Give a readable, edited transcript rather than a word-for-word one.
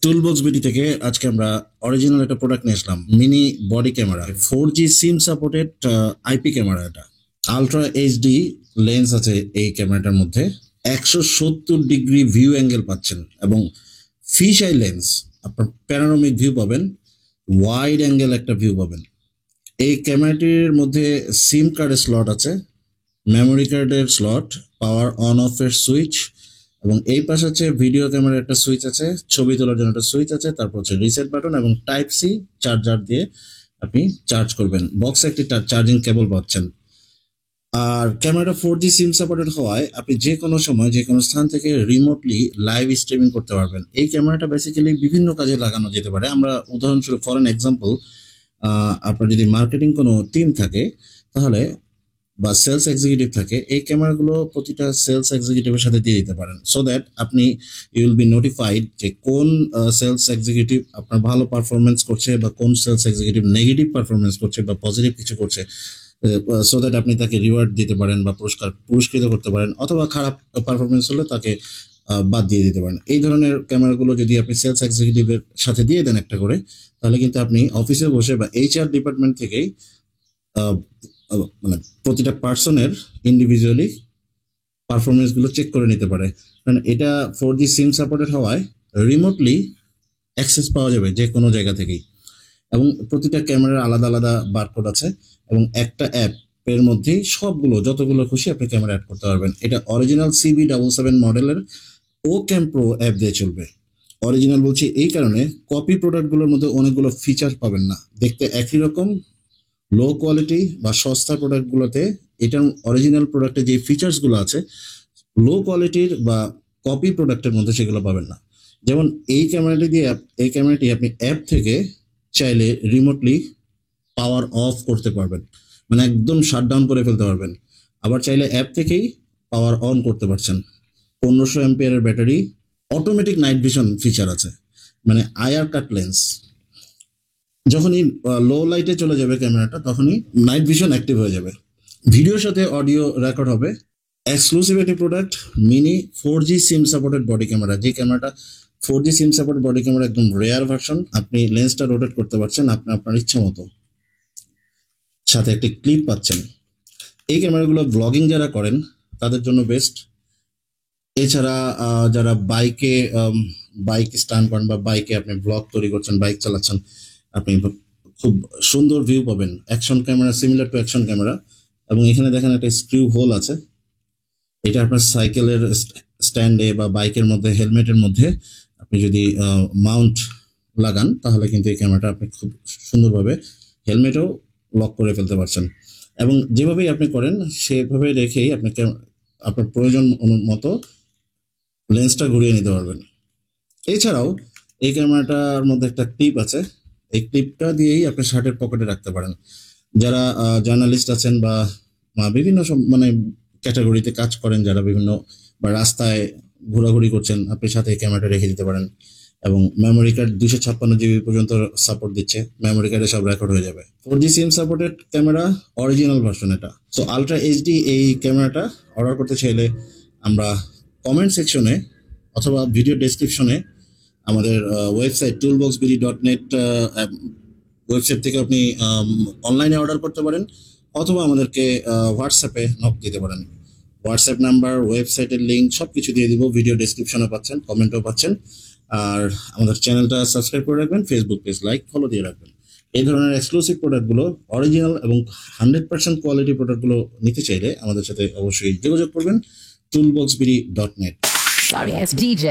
Toolbox BD থেকে আজকে আমরা অরিজিনাল একটা প্রোডাক্ট নিয়ে আসলাম, mini body camera, 4G SIM supported IP camera. এটা আলট্রা এইচডি লেন্স আছে এই ক্যামেরাটার মধ্যে, 170 ডিগ্রি ভিউ অ্যাঙ্গেল পাচ্ছেন এবং ফিশ আই লেন্স, আপনার প্যানোরামিক ভিউ পাবেন, ওয়াইড অ্যাঙ্গেল একটা ভিউ পাবেন। এই ক্যামেরাটির মধ্যে সিম কার্ডের স্লট আছে, মেমোরি কার্ডের স্লট, পাওয়ার অন অফ এর সুইচ, এবং এই পাশে হচ্ছে ভিডিও ক্যামেরার একটা সুইচ আছে, ছবি তোলার জন্য একটা সুইচ আছে, তারপর হচ্ছে রিসেট বাটন এবং টাইপ সি চার্জার দিয়ে আপনি চার্জ করবেন। বক্সে একটি চার্জিং কেবল পাচ্ছেন। আর ক্যামেরাটা 4G সিম সাপোর্টেড হওয়ায় আপনি যে কোনো সময় যে কোনো স্থান থেকে রিমোটলি লাইভ স্ট্রিমিং করতে পারবেন। এই ক্যামেরাটা বেসিক্যালি বিভিন্ন কাজে লাগানো যেতে পারে। আমরা উদাহরণস্বরূপ ফর অ্যান এক্সাম্পল, আপনার যদি মার্কেটিং কোনো টিম থাকে তাহলে বা সেলস এক্সিকিউটিভ থাকে, এই ক্যামেরাগুলো প্রতিটা সেলস এক্সিকিউটিভের সাথে দিয়ে দিতে পারেন, সো দ্যাট আপনি ইউ উইল বি নোটিফাইড যে কোন সেলস এক্সিকিউটিভ আপনার ভালো পারফরমেন্স করছে বা কোন সেলস এক্সিকিউটিভ নেগেটিভ পারফরমেন্স করছে বা পজিটিভ কিছু করছে, সো দ্যাট আপনি তাকে রিওয়ার্ড দিতে পারেন বা পুরস্কৃত করতে পারেন, অথবা খারাপ পারফরমেন্স হলে তাকে বাদ দিয়ে দিতে পারেন। এই ধরনের ক্যামেরাগুলো যদি আপনি সেলস এক্সিকিউটিভের সাথে দিয়ে দেন একটা করে, তাহলে কিন্তু আপনি অফিসে বসে বা এইচআর ডিপার্টমেন্ট থেকেই মানে প্রতিটা পার্সনের ইন্ডিভিজুয়ালি পারফরমেন্সগুলো চেক করে নিতে পারে। কারণ এটা 4G সিম সাপোর্টেড হওয়ায় রিমোটলি অ্যাক্সেস পাওয়া যাবে যে কোনো জায়গা থেকেই, এবং প্রতিটা ক্যামেরার আলাদা আলাদা বারকোড আছে এবং একটা অ্যাপের মধ্যেই সবগুলো যতগুলো খুশি আপনি ক্যামেরা অ্যাড করতে পারবেন। এটা অরিজিনাল CB77 মডেলের ও ক্যাম প্রো অ্যাপ দিয়ে চলবে। অরিজিনাল বলছি এই কারণে, কপি প্রোডাক্টগুলোর মধ্যে অনেকগুলো ফিচার পাবেন না, দেখতে একই রকম লো কোয়ালিটি বা সস্তা প্রোডাক্টগুলোতে এটার অরিজিনাল প্রোডাক্টের যে ফিচার্সগুলো আছে লো কোয়ালিটির বা কপি প্রোডাক্টের মধ্যে সেগুলো পাবেন না। যেমন এই ক্যামেরাটি আপনি অ্যাপ থেকে চাইলে রিমোটলি পাওয়ার অফ করতে পারবেন, মানে একদম শাটডাউন করে ফেলতে পারবেন। আবার চাইলে অ্যাপ থেকেই পাওয়ার অন করতে পারছেন। 1500 অ্যাম্পিয়ারের battery, automatic night vision feature আছে, মানে আইআর কাট লেন্স। যখনই লো লাইটে চলে যাবে ক্যামেরাটা, তখনই নাইট ভিশন অ্যাক্টিভ হয়ে যাবে, ভিডিওর সাথে অডিও রেকর্ড হবে। এক্সক্লুসিভ একটি product, mini 4G SIM supported body camera. যে ক্যামেরাটা 4G SIM supported body camera একদম রেয়ার ভার্সন। আপনি লেন্সটা রোটেট করতে পারছেন আপনার ইচ্ছা মতো, সাথে একটি ক্লিপ পাচ্ছেন। এই ক্যামেরাগুলো ব্লগিং যারা করেন তাদের জন্য বেস্ট। এছাড়া যারা বাইক স্টান্ট করেন বা বাইকে আপনি ব্লগ তৈরি করছেন, বাইক চালাচ্ছেন, আপনি খুব সুন্দর ভিউ পাবেন। Action camera, similar to action camera. এবং এখানে দেখেন একটা স্ক্রিউ হোল আছে, এটা আপনার সাইকেলের স্ট্যান্ডে বা বাইকের মধ্যে, হেলমেটের মধ্যে আপনি যদি মাউন্ট লাগান তাহলে কিন্তু এই ক্যামেরাটা আপনি খুব সুন্দরভাবে হেলমেটেও লক করে ফেলতে পারছেন। এবং যেভাবেই আপনি করেন সেভাবে রেখেই আপনি আপনার প্রয়োজন মতো লেন্সটা ঘুরিয়ে নিতে পারবেন। এছাড়াও এই ক্যামেরাটার মধ্যে একটা ক্লিপ আছে, এই ক্লিপটা দিয়েই আপনি শার্টের পকেটে রাখতে পারেন। যারা জার্নালিস্ট আছেন বা বিভিন্ন মানে ক্যাটাগরিতে কাজ করেন, যারা বিভিন্ন বা রাস্তায় ঘোরাঘুরি করছেন, আপনি সাথে এই ক্যামেরাটা রেখে দিতে পারেন। এবং মেমোরি কার্ড 256 GB পর্যন্ত সাপোর্ট দিচ্ছে, মেমোরি কার্ডে সব রেকর্ড হয়ে যাবে। 4G SIM supported camera, original version এটা। সো আলট্রা এইচডি এই ক্যামেরাটা অর্ডার করতে চাইলে আমরা কমেন্ট সেকশনে অথবা ভিডিও ডেসক্রিপশনে আমাদের ওয়েবসাইট toolboxbd.net ওয়েবসাইট থেকে আপনি অনলাইনে অর্ডার করতে পারেন, অথবা আমাদেরকে হোয়াটসঅ্যাপে নক দিতে পারেন। হোয়াটসঅ্যাপ নাম্বার, ওয়েবসাইটের লিঙ্ক সব কিছু দিয়ে দিব, ভিডিও ডেসক্রিপশনে পাচ্ছেন, কমেন্টও পাচ্ছেন। আর আমাদের চ্যানেলটা সাবস্ক্রাইব করে রাখবেন, ফেসবুক পেজ লাইক ফলো দিয়ে রাখবেন। এই ধরনের এক্সক্লুসিভ প্রোডাক্টগুলো, অরিজিনাল এবং 100% কোয়ালিটি প্রোডাক্টগুলো নিতে চাইলে আমাদের সাথে অবশ্যই যোগাযোগ করবেন toolboxbd.net। Sorry, it's DJ.